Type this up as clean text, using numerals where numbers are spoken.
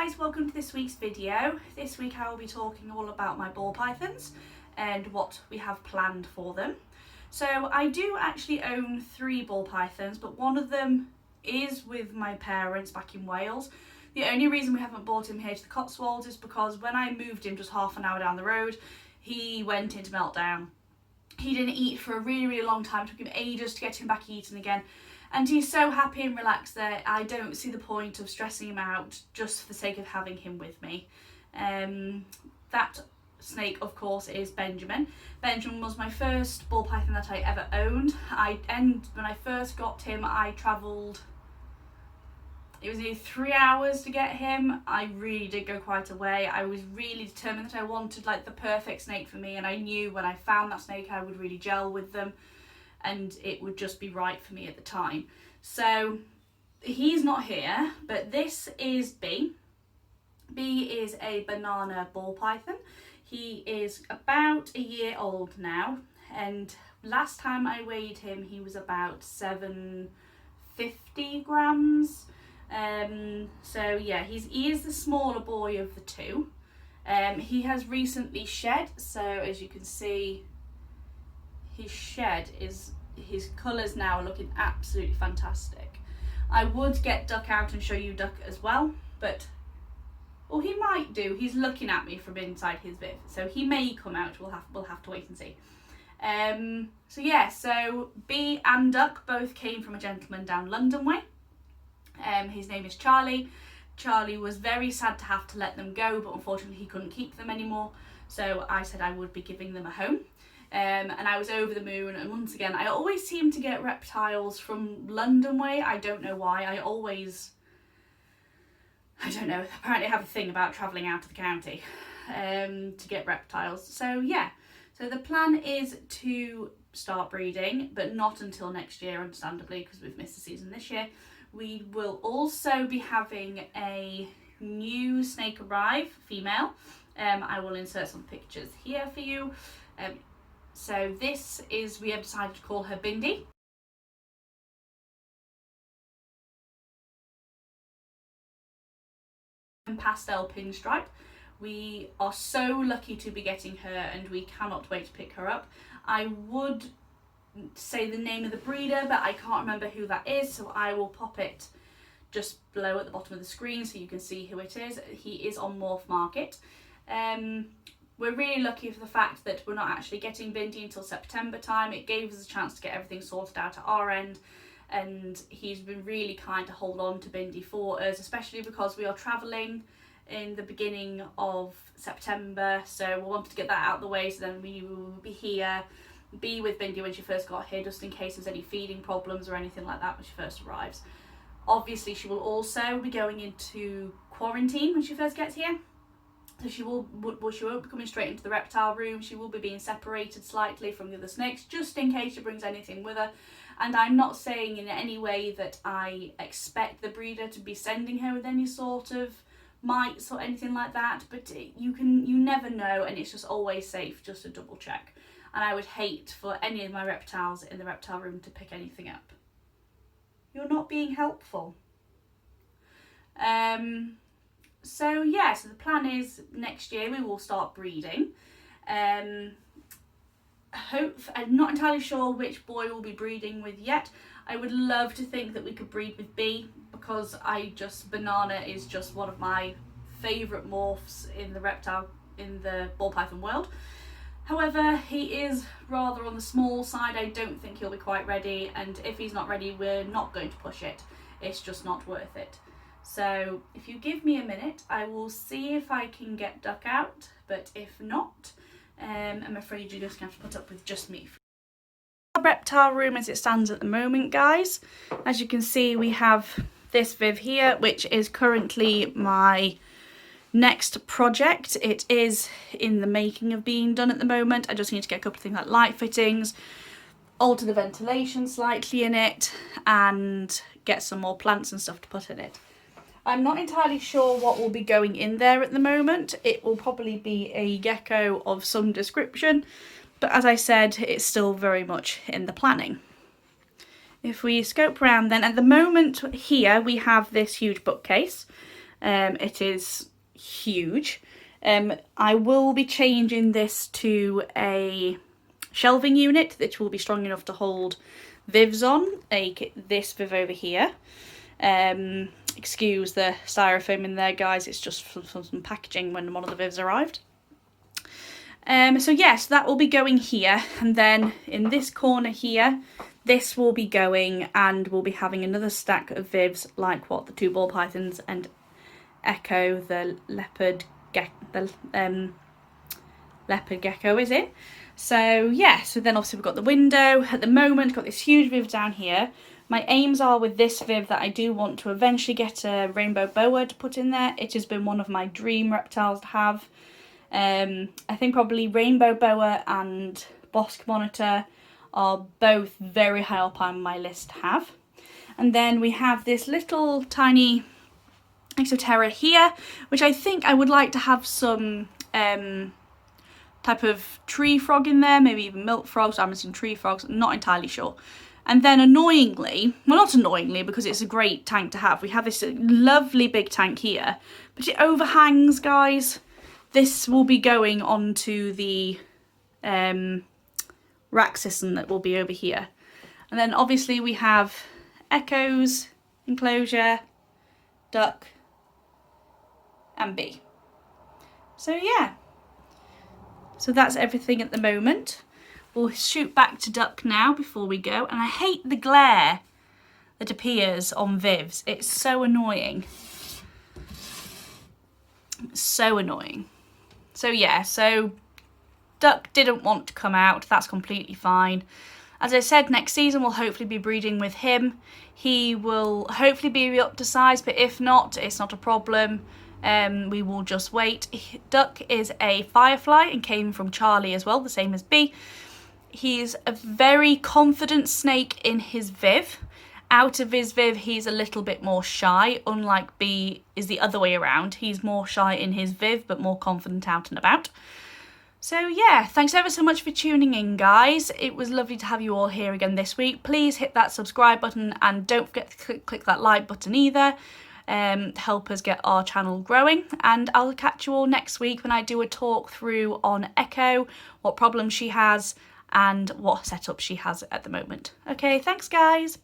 guys, welcome to this week's video. This week I will be talking all about my ball pythons and what we have planned for them. So I do actually own 3 ball pythons, but one of them is with my parents back in Wales. The only reason we haven't brought him here to the Cotswolds is because when I moved him just half an hour down the road, he went into meltdown. He didn't eat for a really long time. It took him ages to get him back eating again. And he's so happy and relaxed there, I don't see the point of stressing him out just for the sake of having him with me. That snake, of course, is Benjamin. Benjamin was my first ball python that I ever owned. When I first got him, I travelled, it was nearly 3 hours to get him. I really did go quite a way. I was really determined that I wanted like the perfect snake for me, and I knew when I found that snake I would really gel with them and it would just be right for me at the time. So he's not here, but this is B. B is a banana ball python. He is about a year old now, and last time I weighed him he was about 750 grams. So yeah, he is the smaller boy of the two. He has recently shed, so as you can see, his shed is, his colours now are looking absolutely fantastic. I would get Duck out and show you Duck as well, but well, he might do. He's looking at me from inside his bit, so he may come out. We'll have to wait and see. So yeah, so B and Duck both came from a gentleman down London way. His name is Charlie. Charlie was very sad to have to let them go, but unfortunately he couldn't keep them anymore. So I said I would be giving them a home. And I was over the moon, and once again I always seem to get reptiles from London way. I don't know why. I don't know, apparently I have a thing about travelling out of the county to get reptiles. So yeah, so the plan is to start breeding, but not until next year, understandably, because we've missed the season this year. We will also be having a new snake arrive, female. I will insert some pictures here for you. So this is, we have decided to call her Bindi. Pastel pinstripe. We are so lucky to be getting her, and we cannot wait to pick her up. I would say the name of the breeder, but I can't remember who that is, so I will pop it just below at the bottom of the screen so you can see who it is. He is on Morph Market. We're really lucky for the fact that we're not actually getting Bindi until September time. It gave us a chance to get everything sorted out at our end, and he's been really kind to hold on to Bindi for us, especially because we are travelling in the beginning of September, so we wanted to get that out of the way so then we will be here, be with Bindi when she first got here, just in case there's any feeding problems or anything like that when she first arrives. Obviously she will also be going into quarantine when she first gets here, so she won't be coming straight into the reptile room. She will be being separated slightly from the other snakes, just in case she brings anything with her. And I'm not saying in any way that I expect the breeder to be sending her with any sort of mites or anything like that, but you never know, and it's just always safe just to double check. And I would hate for any of my reptiles in the reptile room to pick anything up. You're not being helpful. So yeah, so the plan is next year we will start breeding. I'm not entirely sure which boy we'll be breeding with yet. I would love to think that we could breed with B, because Banana is just one of my favourite morphs in the ball python world. However, he is rather on the small side. I don't think he'll be quite ready, and if he's not ready, we're not going to push it. It's just not worth it. So if you give me a minute, I will see if I can get Duck out, but if not, I'm afraid you're just going to have to put up with just me. Our reptile room as it stands at the moment, guys. As you can see, we have this Viv here, which is currently my next project. It is in the making of being done at the moment. I just need to get a couple of things like light fittings, alter the ventilation slightly in it, and get some more plants and stuff to put in it. I'm not entirely sure what will be going in there at the moment. It will probably be a gecko of some description, but as I said, it's still very much in the planning. If we scope around then, at the moment here we have this huge bookcase. It is huge. I will be changing this to a shelving unit that will be strong enough to hold Vivs on, this Viv over here. Excuse the styrofoam in there, guys, it's just from some packaging when one of the Vivs arrived. So yes, that will be going here, and then in this corner here, this will be going, and we'll be having another stack of Vivs like what the 2 ball pythons and Echo, the leopard gecko is in. So yeah, so then obviously we've got the window. At the moment, got this huge Viv down here. My aims are with this Viv that I do want to eventually get a rainbow boa to put in there. It has been one of my dream reptiles to have. I think probably rainbow boa and Bosque monitor are both very high up on my list to have. And then we have this little tiny Exoterra here, which I think I would like to have some type of tree frog in there, maybe even milk frogs. I'm missing tree frogs, I'm not entirely sure. And then annoyingly, well, not annoyingly because it's a great tank to have, we have this lovely big tank here, but it overhangs, guys. This will be going onto the rack system that will be over here. And then obviously we have Echo's enclosure, duck, and bee. So yeah, so that's everything at the moment. We'll shoot back to duck now before we go, and I hate the glare that appears on Vivs. It's so annoying. So annoying. So yeah, so duck didn't want to come out, that's completely fine. As I said, next season we'll hopefully be breeding with him. He will hopefully be up to size, but if not, it's not a problem. We will just wait. Duck is a firefly and came from Charlie as well, the same as Bee. He's a very confident snake in his Viv. Out of his Viv, he's a little bit more shy, unlike Bee is the other way around. He's more shy in his Viv, but more confident out and about. So yeah, thanks ever so much for tuning in, guys. It was lovely to have you all here again this week. Please hit that subscribe button and don't forget to click that like button either. Help us get our channel growing, and I'll catch you all next week when I do a talk through on Echo, what problems she has and what setup she has at the moment. Okay, thanks guys.